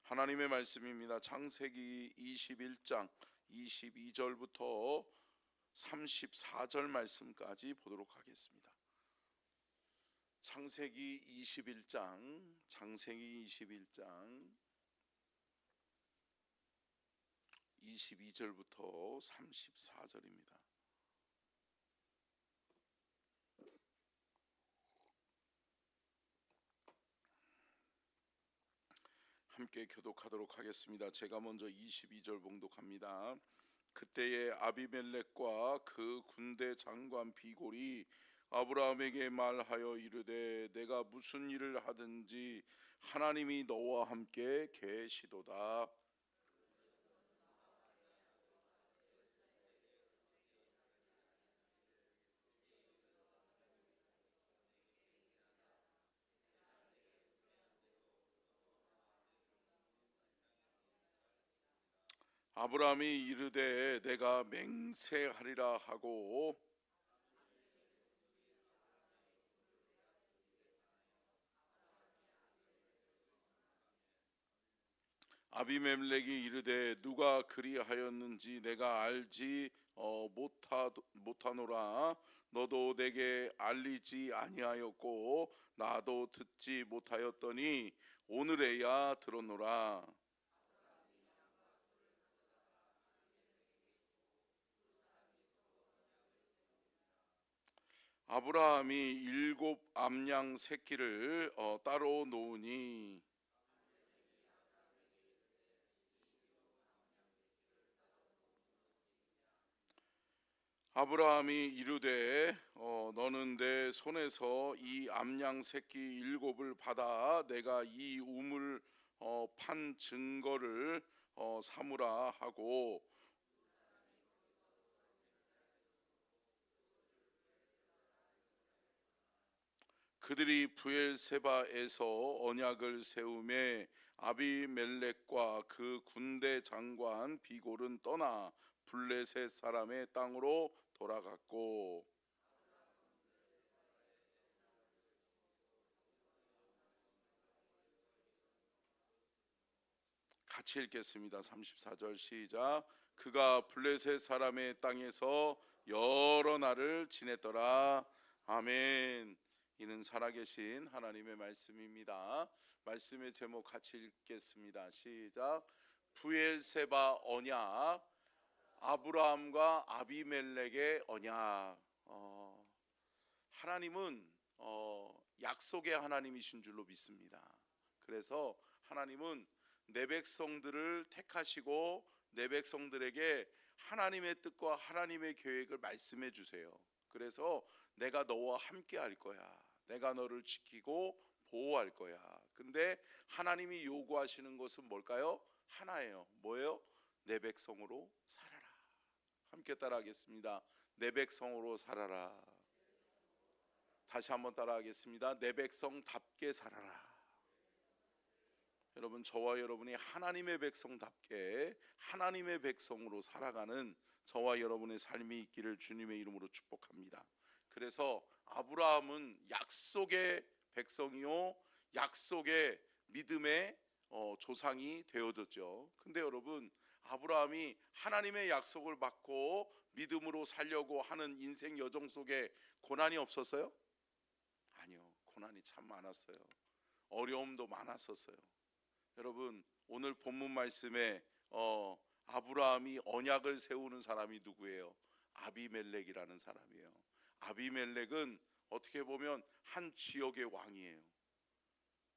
하나님의 말씀입니다. 창세기 21장 22절부터 34절 말씀까지 보도록 하겠습니다. 창세기 21장 22절부터 34절입니다. 함께 교독하도록 하겠습니다. 제가 먼저 22절 봉독합니다. 그때에 아비멜렉과 그 군대 장관 비골이 아브라함에게 말하여 이르되 내가 무슨 일을 하든지 하나님이 너와 함께 계시도다. 아브라함이 이르되 내가 맹세하리라 하고 아비멜렉이 이르되 누가 그리하였는지 내가 알지 못하노라. 너도 내게 알리지 아니하였고 나도 듣지 못하였더니 오늘에야 들었노라. 아브라함이 7 암양 새끼를 따로 놓으니 아브라함이 이르되 너는 내 손에서 이 암양 새끼 7을 받아 내가 이 우물 판 증거를 삼으라 하고 그들이 브엘세바에서 언약을 세우매 아비멜렉과 그 군대 장관 비골은 떠나 블레셋 사람의 땅으로 돌아갔고 같이 읽겠습니다. 34절 시작. 그가 블레셋 사람의 땅에서 여러 날을 지냈더라. 아멘. 이는 살아계신 하나님의 말씀입니다. 말씀의 제목 같이 읽겠습니다. 시작. 브엘세바 언약, 아브라함과 아비멜렉의 언약. 하나님은 약속의 하나님이신 줄로 믿습니다. 그래서 하나님은 내 백성들을 택하시고 내 백성들에게 하나님의 뜻과 하나님의 계획을 말씀해 주세요. 그래서 내가 너와 함께 할 거야. 내가 너를 지키고 보호할 거야. 근데 하나님이 요구하시는 것은 뭘까요? 하나예요. 뭐예요? 내 백성으로 살아라. 함께 따라하겠습니다. 내 백성으로 살아라. 다시 한번 따라하겠습니다. 내 백성답게 살아라. 여러분, 저와 여러분이 하나님의 백성답게 하나님의 백성으로 살아가는 저와 여러분의 삶이 있기를 주님의 이름으로 축복합니다. 그래서 아브라함은 약속의 백성이요 약속의 믿음의 조상이 되어졌죠. 근데 여러분, 아브라함이 하나님의 약속을 받고 믿음으로 살려고 하는 인생 여정 속에 고난이 없었어요? 아니요, 고난이 참 많았어요. 어려움도 많았었어요. 여러분, 오늘 본문 말씀에 아브라함이 언약을 세우는 사람이 누구예요? 아비멜렉이라는 사람이에요. 아비멜렉은 어떻게 보면 한 지역의 왕이에요.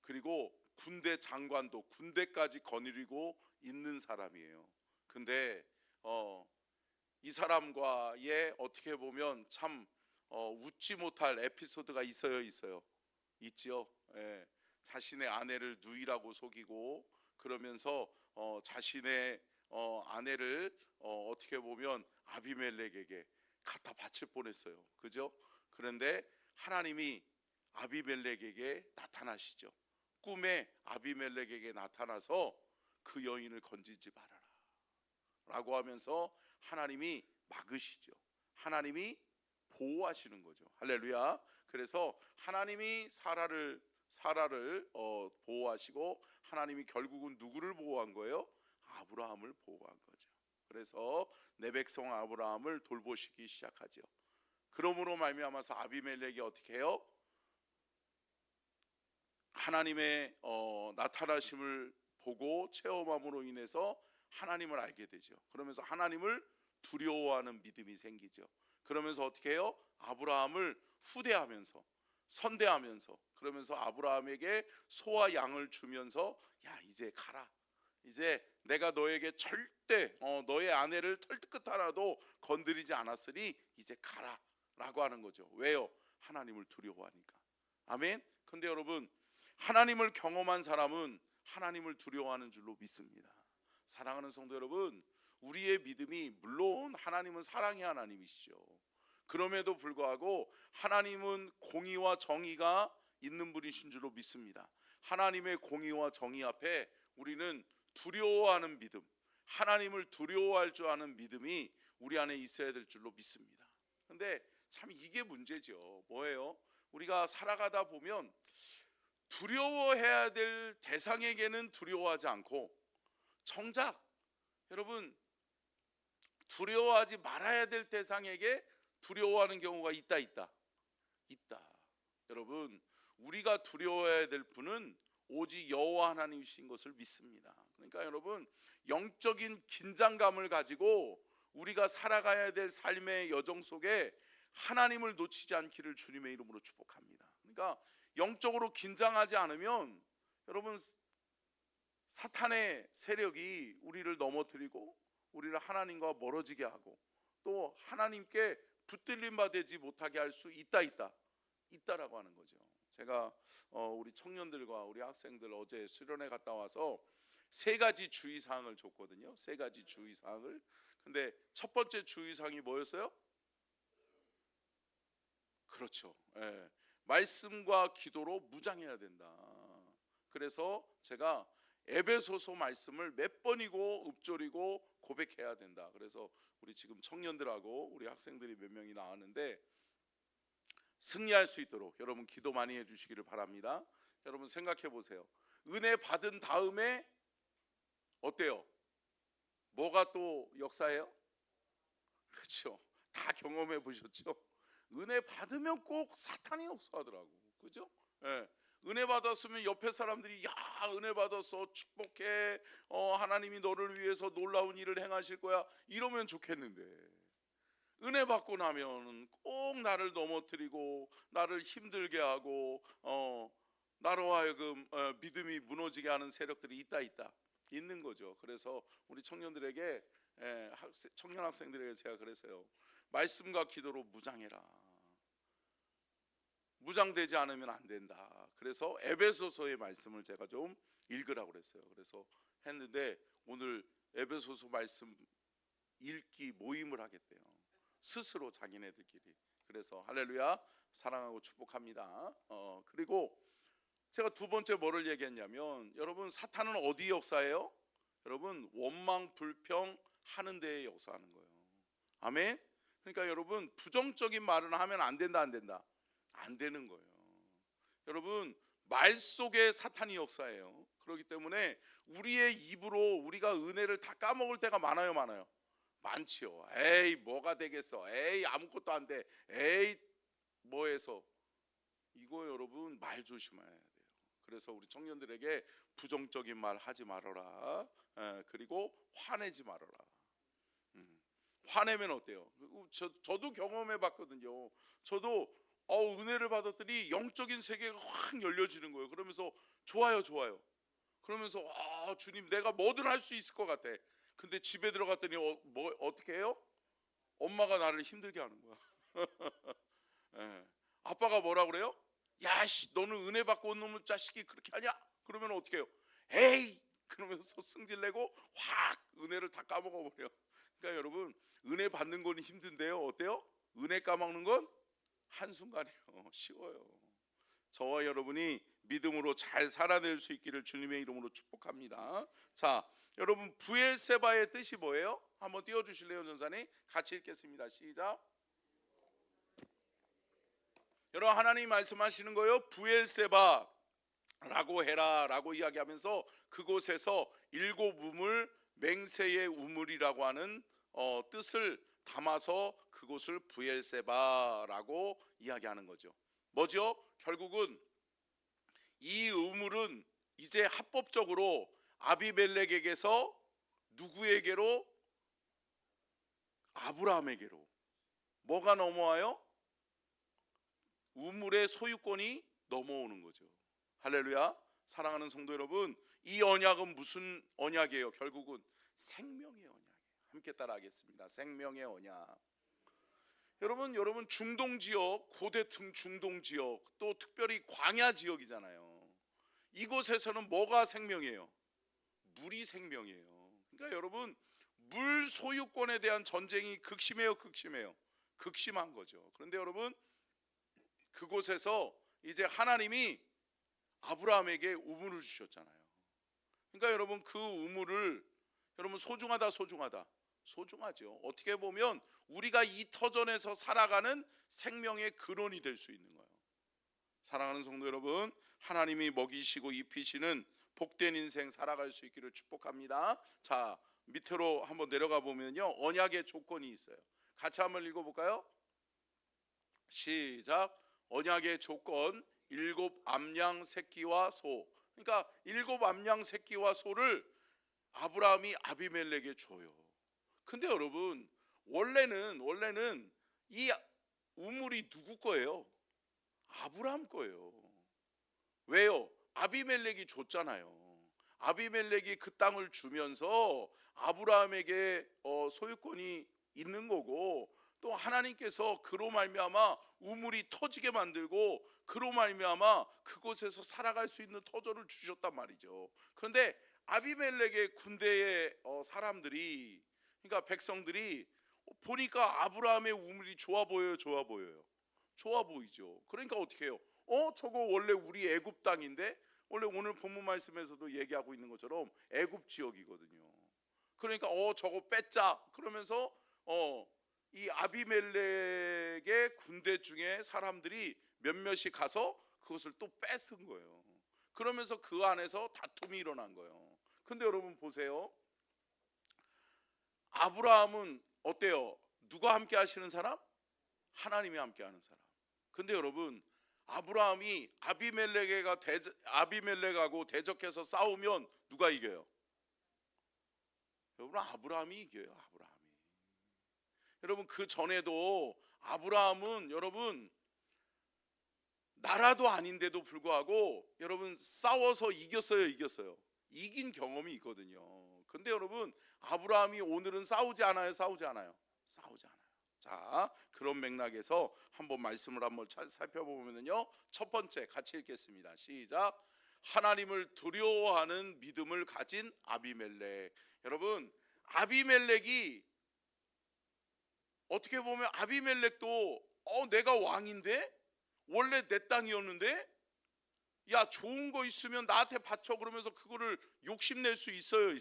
그리고 군대 장관도 군대까지 거느리고 있는 사람이에요. 근데 이 사람과의 어떻게 보면 참 웃지 못할 에피소드가 있어요. 있죠. 예. 자신의 아내를 누이라고 속이고 그러면서 자신의 아내를 어떻게 보면 아비멜렉에게 갖다 바칠 뻔했어요. 그죠? 그런데 하나님이 아비멜렉에게 나타나시죠. 꿈에 아비멜렉에게 나타나서 그 여인을 건지지 말아라 라고 하면서 하나님이 막으시죠. 하나님이 보호하시는 거죠. 할렐루야. 그래서 하나님이 사라를 보호하시고 하나님이 결국은 누구를 보호한 거예요? 아브라함을 보호한 거죠. 그래서 내 백성 아브라함을 돌보시기 시작하죠. 그러므로 말미암아서 아비멜렉이 어떻게 해요? 하나님의 나타나심을 보고 체험함으로 인해서 하나님을 알게 되죠. 그러면서 하나님을 두려워하는 믿음이 생기죠. 그러면서 어떻게 해요? 아브라함을 후대하면서 선대하면서, 그러면서 아브라함에게 소와 양을 주면서 야 이제 가라, 이제 내가 너에게 절대 너의 아내를 털끝 하나도 건드리지 않았으니 이제 가라 라고 하는 거죠. 왜요? 하나님을 두려워하니까. 아멘. 근데 여러분, 하나님을 경험한 사람은 하나님을 두려워하는 줄로 믿습니다. 사랑하는 성도 여러분, 우리의 믿음이, 물론 하나님은 사랑의 하나님이시죠. 그럼에도 불구하고 하나님은 공의와 정의가 있는 분이신 줄로 믿습니다. 하나님의 공의와 정의 앞에 우리는 두려워하는 믿음, 하나님을 두려워할 줄 아는 믿음이 우리 안에 있어야 될 줄로 믿습니다. 근데 참 이게 문제죠. 뭐예요? 우리가 살아가다 보면 두려워해야 될 대상에게는 두려워하지 않고, 정작 여러분 두려워하지 말아야 될 대상에게 두려워하는 경우가 있다. 여러분, 우리가 두려워해야 될 분은 오직 여호와 하나님이신 것을 믿습니다. 그러니까 여러분, 영적인 긴장감을 가지고 우리가 살아가야 될 삶의 여정 속에 하나님을 놓치지 않기를 주님의 이름으로 축복합니다. 그러니까 영적으로 긴장하지 않으면 여러분, 사탄의 세력이 우리를 넘어뜨리고 우리를 하나님과 멀어지게 하고 또 하나님께 붙들림 받지 못하게 할 수 있다라고 하는 거죠. 제가 우리 청년들과 우리 학생들 어제 수련회 갔다 와서 3가지 주의사항을 줬거든요. 3가지 주의사항을. 근데 첫 번째 주의사항이 뭐였어요? 그렇죠. 예. 말씀과 기도로 무장해야 된다. 그래서 제가 에베소서 말씀을 몇 번이고 읊조리고 고백해야 된다. 그래서 우리 지금 청년들하고 우리 학생들이 몇 명이 나왔는데 승리할 수 있도록 여러분 기도 많이 해주시기를 바랍니다. 여러분 생각해 보세요. 은혜 받은 다음에 어때요? 뭐가 또 역사해요? 그렇죠. 다 경험해 보셨죠? 은혜 받으면 꼭 사탄이 역사하더라고. 그죠? 예. 은혜 받았으면 옆에 사람들이 야 은혜 받았어, 축복해, 하나님이 너를 위해서 놀라운 일을 행하실 거야, 이러면 좋겠는데 은혜 받고 나면 꼭 나를 넘어뜨리고 나를 힘들게 하고 나로 하여금 믿음이 무너지게 하는 세력들이 있는 거죠. 그래서 우리 청년들에게, 청년 학생들에게 제가 그랬어요. 말씀과 기도로 무장해라. 무장되지 않으면 안 된다. 그래서 에베소서의 말씀을 제가 좀 읽으라고 그랬어요. 그래서 했는데 오늘 에베소서 말씀 읽기 모임을 하겠대요. 스스로 자기네들끼리. 그래서 할렐루야, 사랑하고 축복합니다. 그리고 제가 두 번째 뭐를 얘기했냐면, 여러분 사탄은 어디 역사예요? 여러분 원망 불평 하는 데에 역사하는 거예요. 아멘. 그러니까 여러분 부정적인 말은 하면 안 된다. 안 되는 거예요. 여러분 말 속에 사탄이 역사해요. 그렇기 때문에 우리의 입으로 우리가 은혜를 다 까먹을 때가 많아요. 많지요. 에이 뭐가 되겠어, 에이 아무것도 안 돼, 에이 뭐해서, 이거 여러분 말 조심해야 돼요. 그래서 우리 청년들에게 부정적인 말 하지 말아라. 그리고 화내지 말아라. 화내면 어때요? 저도 경험해 봤거든요. 저도 은혜를 받았더니 영적인 세계가 확 열려지는 거예요. 그러면서 좋아요. 그러면서 주님 내가 뭐든 할 수 있을 것 같아. 근데 집에 들어갔더니 어떻게 해요? 엄마가 나를 힘들게 하는 거야. 예. 아빠가 뭐라 그래요? 야, 너는 은혜 받고 온 놈의 자식이 그렇게 하냐? 그러면 어떻게 해요? 에이! 그러면서 승질내고 확 은혜를 다 까먹어 버려. 그러니까 여러분 은혜 받는 건 힘든데요, 어때요? 은혜 까먹는 건 한순간이에요. 쉬워요. 저와 여러분이 믿음으로 잘 살아낼 수 있기를 주님의 이름으로 축복합니다. 자, 여러분 부엘세바의 뜻이 뭐예요? 한번 띄워주실래요, 전사님? 같이 읽겠습니다. 시작. 여러분 하나님 말씀하시는 거예요. 부엘세바, 라고 해라 라고 이야기하면서 그곳에서 일곱 우물, 맹세의 우물이라고 하는 뜻을 담아서 그곳을 브엘세바라고 이야기하는 거죠. 뭐죠? 결국은 이 우물은 이제 합법적으로 아비멜렉에게서 누구에게로? 아브라함에게로. 뭐가 넘어와요? 우물의 소유권이 넘어오는 거죠. 할렐루야. 사랑하는 성도 여러분, 이 언약은 무슨 언약이에요? 결국은 생명의 언약이에요. 함께 따라하겠습니다. 생명의 언약. 여러분 중동 지역, 고대 중동 지역, 또 특별히 광야 지역이잖아요. 이곳에서는 뭐가 생명이에요? 물이 생명이에요. 그러니까 여러분, 물 소유권에 대한 전쟁이 극심해요, 극심해요. 극심한 거죠. 그런데 여러분, 그곳에서 이제 하나님이 아브라함에게 우물을 주셨잖아요. 그러니까 여러분, 그 우물을 여러분 소중하다, 소중하다. 소중하죠. 어떻게 보면 우리가 이 터전에서 살아가는 생명의 근원이 될 수 있는 거예요. 사랑하는 성도 여러분, 하나님이 먹이시고 입히시는 복된 인생 살아갈 수 있기를 축복합니다. 자, 밑으로 한번 내려가 보면요, 언약의 조건이 있어요. 같이 한번 읽어볼까요? 시작. 언약의 조건, 일곱 암양 새끼와 소. 그러니까 일곱 암양 새끼와 소를 아브라함이 아비멜렉에게 줘요. 근데 여러분, 원래는 이 우물이 누구 거예요? 아브라함 거예요. 왜요? 아비멜렉이 줬잖아요. 아비멜렉이 그 땅을 주면서 아브라함에게 소유권이 있는 거고, 또 하나님께서 그로 말미암아 우물이 터지게 만들고 그로 말미암아 그곳에서 살아갈 수 있는 터전을 주셨단 말이죠. 그런데 아비멜렉의 군대의 사람들이, 그러니까 백성들이 보니까 아브라함의 우물이 좋아 보여요, 좋아 보여요? 좋아 보이죠. 그러니까 어떻게 해요? 저거 원래 우리 애굽 땅인데, 원래 오늘 본문 말씀에서도 얘기하고 있는 것처럼 애굽 지역이거든요. 그러니까 저거 뺏자 그러면서 이 아비멜렉의 군대 중에 사람들이 몇몇이 가서 그것을 또 뺏은 거예요. 그러면서 그 안에서 다툼이 일어난 거예요. 근데 여러분 보세요. 아브라함은 어때요? 누가 함께 하시는 사람? 하나님이 함께 하는 사람. 근데 여러분, 아브라함이 아비멜렉하고 대적해서 싸우면 누가 이겨요? 여러분, 아브라함이 이겨요. 아브라함이. 여러분, 그 전에도 아브라함은 여러분 나라도 아닌데도 불구하고 여러분 싸워서 이겼어요. 이긴 경험이 있거든요. 근데 여러분, 아브라함이 오늘은 싸우지 않아요? 싸우지 않아요? 싸우지 않아요. 자, 그런 맥락에서 한번 말씀을 한번 살펴보면요, 첫 번째 같이 읽겠습니다. 시작. 하나님을 두려워하는 믿음을 가진 아비멜렉. 여러분, 아비멜렉이 어떻게 보면 아비멜렉도 내가 왕인데, 원래 내 땅이었는데, 야 좋은 거 있으면 나한테 바쳐 그러면서 그거를 욕심낼 수 있어요?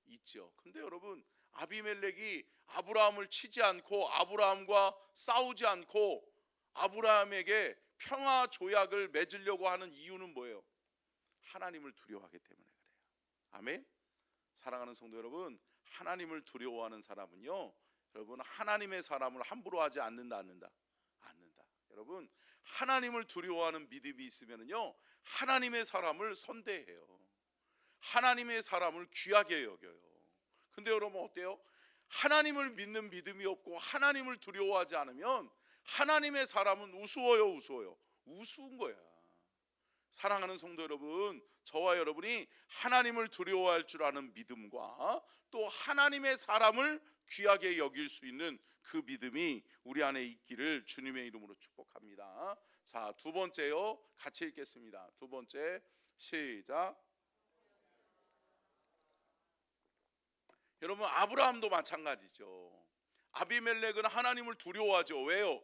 있죠. 근데 여러분, 아비멜렉이 아브라함을 치지 않고 아브라함과 싸우지 않고 아브라함에게 평화 조약을 맺으려고 하는 이유는 뭐예요? 하나님을 두려워하기 때문에 그래요. 아멘. 사랑하는 성도 여러분, 하나님을 두려워하는 사람은요, 여러분 하나님의 사람을 함부로 하지 않는다. 여러분, 하나님을 두려워하는 믿음이 있으면요, 하나님의 사람을 선대해요. 하나님의 사람을 귀하게 여겨요. 근데 여러분 어때요? 하나님을 믿는 믿음이 없고 하나님을 두려워하지 않으면 하나님의 사람은 우스워요? 우스운 거야. 사랑하는 성도 여러분, 저와 여러분이 하나님을 두려워할 줄 아는 믿음과 또 하나님의 사람을 귀하게 여길 수 있는 그 믿음이 우리 안에 있기를 주님의 이름으로 축복합니다. 자, 두 번째요, 같이 읽겠습니다. 두 번째, 시작. 여러분, 아브라함도 마찬가지죠. 아비멜렉은 하나님을 두려워하죠. 왜요?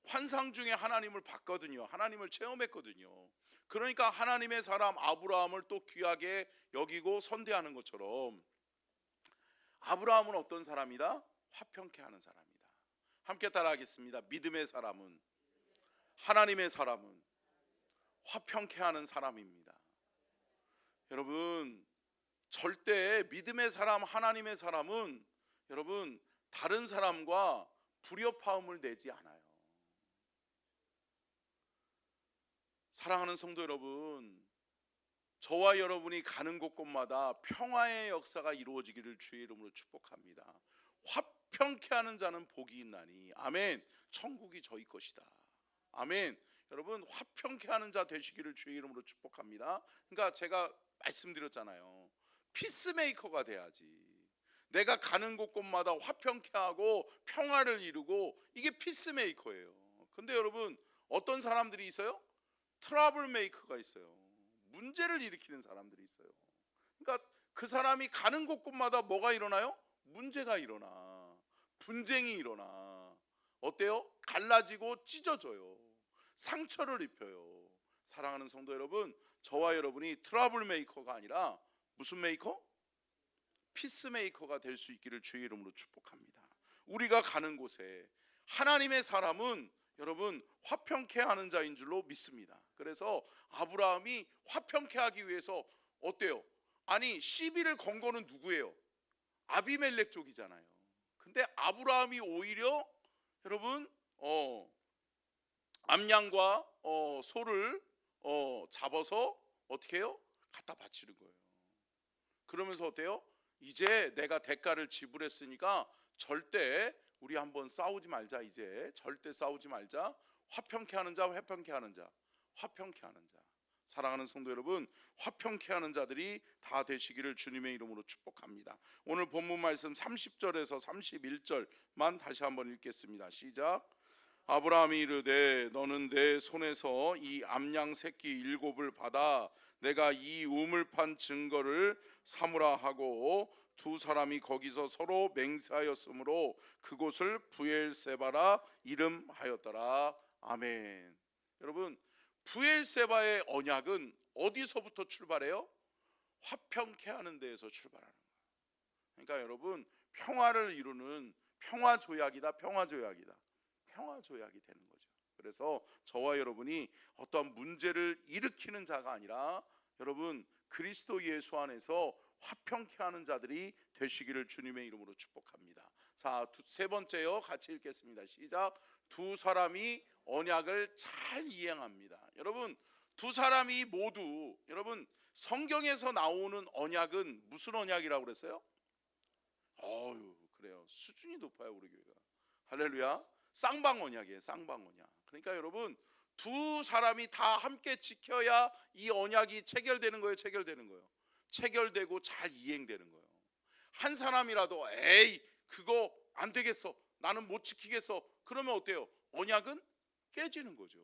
환상 중에 하나님을 봤거든요. 하나님을 체험했거든요. 그러니까 하나님의 사람 아브라함을 또 귀하게 여기고 선대하는 것처럼, 아브라함은 어떤 사람이다? 화평케 하는 사람이다. 함께 따라하겠습니다. 믿음의 사람은, 하나님의 사람은 화평케 하는 사람입니다. 여러분 절대 믿음의 사람, 하나님의 사람은 여러분 다른 사람과 불협화음을 내지 않아요. 사랑하는 성도 여러분, 저와 여러분이 가는 곳곳마다 평화의 역사가 이루어지기를 주의 이름으로 축복합니다. 화평케 하는 자는 복이 있나니, 아멘. 천국이 저희 것이다, 아멘. 여러분 화평케 하는 자 되시기를 주의 이름으로 축복합니다. 그러니까 제가 말씀드렸잖아요. 피스메이커가 돼야지. 내가 가는 곳곳마다 화평케 하고 평화를 이루고, 이게 피스메이커예요. 근데 여러분 어떤 사람들이 있어요? 트러블 메이커가 있어요. 문제를 일으키는 사람들이 있어요. 그러니까 그 사람이 가는 곳곳마다 뭐가 일어나요? 문제가 일어나, 분쟁이 일어나. 어때요? 갈라지고 찢어져요. 상처를 입혀요. 사랑하는 성도 여러분, 저와 여러분이 트러블 메이커가 아니라 무슨 메이커? 피스메이커가 될 수 있기를 주의 이름으로 축복합니다. 우리가 가는 곳에 하나님의 사람은 여러분 화평케 하는 자인 줄로 믿습니다. 그래서 아브라함이 화평케 하기 위해서 어때요? 아니 시비를 건 거는 누구예요? 아비멜렉 쪽이잖아요. 근데 아브라함이 오히려 여러분 암양과 소를 잡아서 어떻게 해요? 갖다 바치는 거예요. 그러면서 어때요? 이제 내가 대가를 지불했으니까 절대 우리 한번 싸우지 말자. 이제 절대 싸우지 말자. 화평케 하는 자, 화평케 하는 자, 화평케 하는 자. 사랑하는 성도 여러분, 화평케 하는 자들이 다 되시기를 주님의 이름으로 축복합니다. 오늘 본문 말씀 30절에서 31절만 다시 한번 읽겠습니다. 시작. 아브라함이 이르되 너는 내 손에서 이 암양 새끼 7을 받아 내가 이 우물판 증거를 삼으라 하고, 두 사람이 거기서 서로 맹세하였으므로 그곳을 부엘세바라 이름하였더라. 아멘. 여러분 부엘세바의 언약은 어디서부터 출발해요? 화평케 하는 데에서 출발하는 거예요. 그러니까 여러분 평화를 이루는 평화조약이다, 평화조약이다, 평화조약이 되는 거죠. 그래서 저와 여러분이 어떠한 문제를 일으키는 자가 아니라 여러분 그리스도 예수 안에서 화평케 하는 자들이 되시기를 주님의 이름으로 축복합니다. 자, 세 번째요. 같이 읽겠습니다. 시작. 두 사람이 언약을 잘 이행합니다. 여러분 두 사람이 모두, 여러분 성경에서 나오는 언약은 무슨 언약이라고 그랬어요? 그래요. 수준이 높아요 우리 교회가. 할렐루야. 쌍방 언약이에요. 쌍방 언약. 그러니까 여러분 두 사람이 다 함께 지켜야 이 언약이 체결되는 거예요. 체결되는 거예요. 체결되고 잘 이행되는 거예요. 한 사람이라도 에이 그거 안 되겠어, 나는 못 지키겠어, 그러면 어때요? 언약은 깨지는 거죠.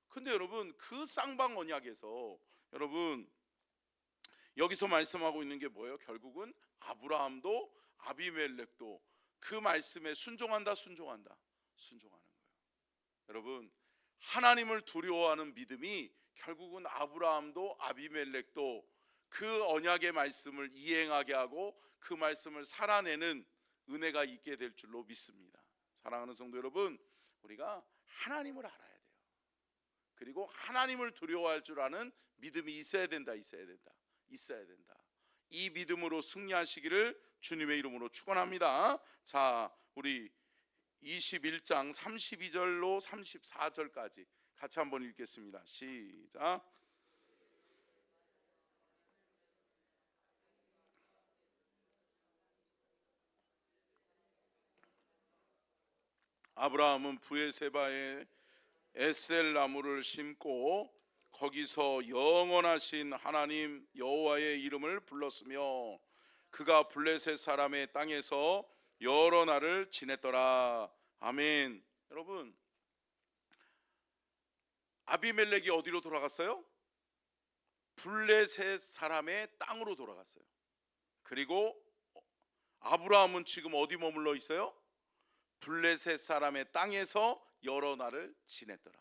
근데 여러분 그 쌍방 언약에서 여러분 여기서 말씀하고 있는 게 뭐예요? 결국은 아브라함도 아비멜렉도 그 말씀에 순종한다, 순종한다, 순종하는 거예요. 여러분 하나님을 두려워하는 믿음이 결국은 아브라함도 아비멜렉도 그 언약의 말씀을 이행하게 하고 그 말씀을 살아내는 은혜가 있게 될 줄로 믿습니다. 사랑하는 성도 여러분, 우리가 하나님을 알아야 돼요. 그리고 하나님을 두려워할 줄 아는 믿음이 있어야 된다, 있어야 된다, 있어야 된다. 이 믿음으로 승리하시기를 주님의 이름으로 축원합니다. 자, 우리 21장 32절로 34절까지 같이 한번 읽겠습니다. 시작. 아브라함은 부에세바에 에셀 나무를 심고 거기서 영원하신 하나님 여호와의 이름을 불렀으며 그가 블레셋 사람의 땅에서 여러 날을 지냈더라. 아멘. 여러분 아비멜렉이 어디로 돌아갔어요? 블레셋 사람의 땅으로 돌아갔어요. 그리고 아브라함은 지금 어디 머물러 있어요? 블레셋 사람의 땅에서 여러 날을 지냈더라.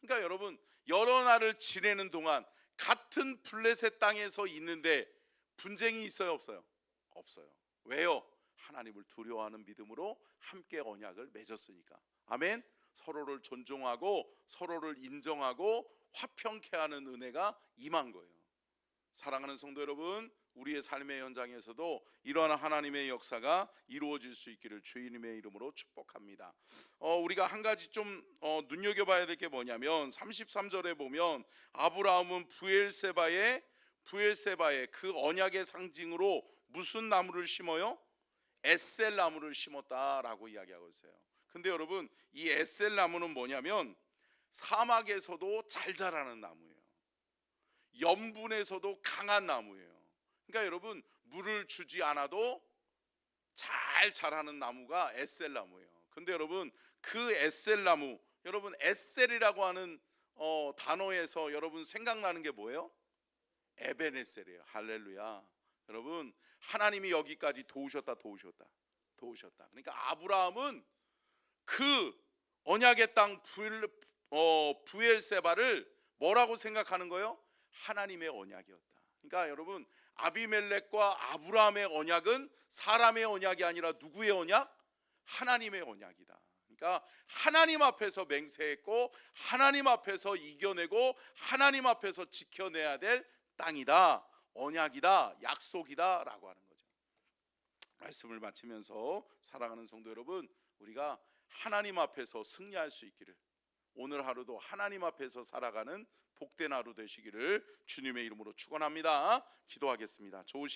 그러니까 여러분 여러 날을 지내는 동안 같은 블레셋 땅에서 있는데 분쟁이 있어요, 없어요? 없어요. 왜요? 하나님을 두려워하는 믿음으로 함께 언약을 맺었으니까. 아멘. 서로를 존중하고 서로를 인정하고 화평케 하는 은혜가 임한 거예요. 사랑하는 성도 여러분, 우리의 삶의 현장에서도 이러한 하나님의 역사가 이루어질 수 있기를 주님의 이름으로 축복합니다. 우리가 한 가지 좀 눈여겨봐야 될 게 뭐냐면 33절에 보면 아브라함은 부엘세바의 그 언약의 상징으로 무슨 나무를 심어요? 에셀 나무를 심었다라고 이야기하고 있어요. 근데 여러분, 이 에셀 나무는 뭐냐면 사막에서도 잘 자라는 나무예요. 염분에서도 강한 나무예요. 그러니까 여러분, 물을 주지 않아도 잘 자라는 나무가 에셀 나무예요. 근데 여러분, 그 에셀 나무, 여러분 에셀이라고 하는 단어에서 여러분 생각나는 게 뭐예요? 에베네셀이에요. 할렐루야. 여러분, 하나님이 여기까지 도우셨다. 그러니까 아브라함은 그 언약의 땅 부엘세바를 뭐라고 생각하는 거예요? 하나님의 언약이었다. 그러니까 여러분, 아비멜렉과 아브라함의 언약은 사람의 언약이 아니라 누구의 언약? 하나님의 언약이다. 그러니까 하나님 앞에서 맹세했고 하나님 앞에서 이겨내고 하나님 앞에서 지켜내야 될 땅이다, 언약이다, 약속이다 라고 하는 거죠. 말씀을 마치면서 사랑하는 성도 여러분, 우리가 하나님 앞에서 승리할 수 있기를, 오늘 하루도 하나님 앞에서 살아가는 복된 하루 되시기를 주님의 이름으로 축원합니다. 기도하겠습니다. 좋으신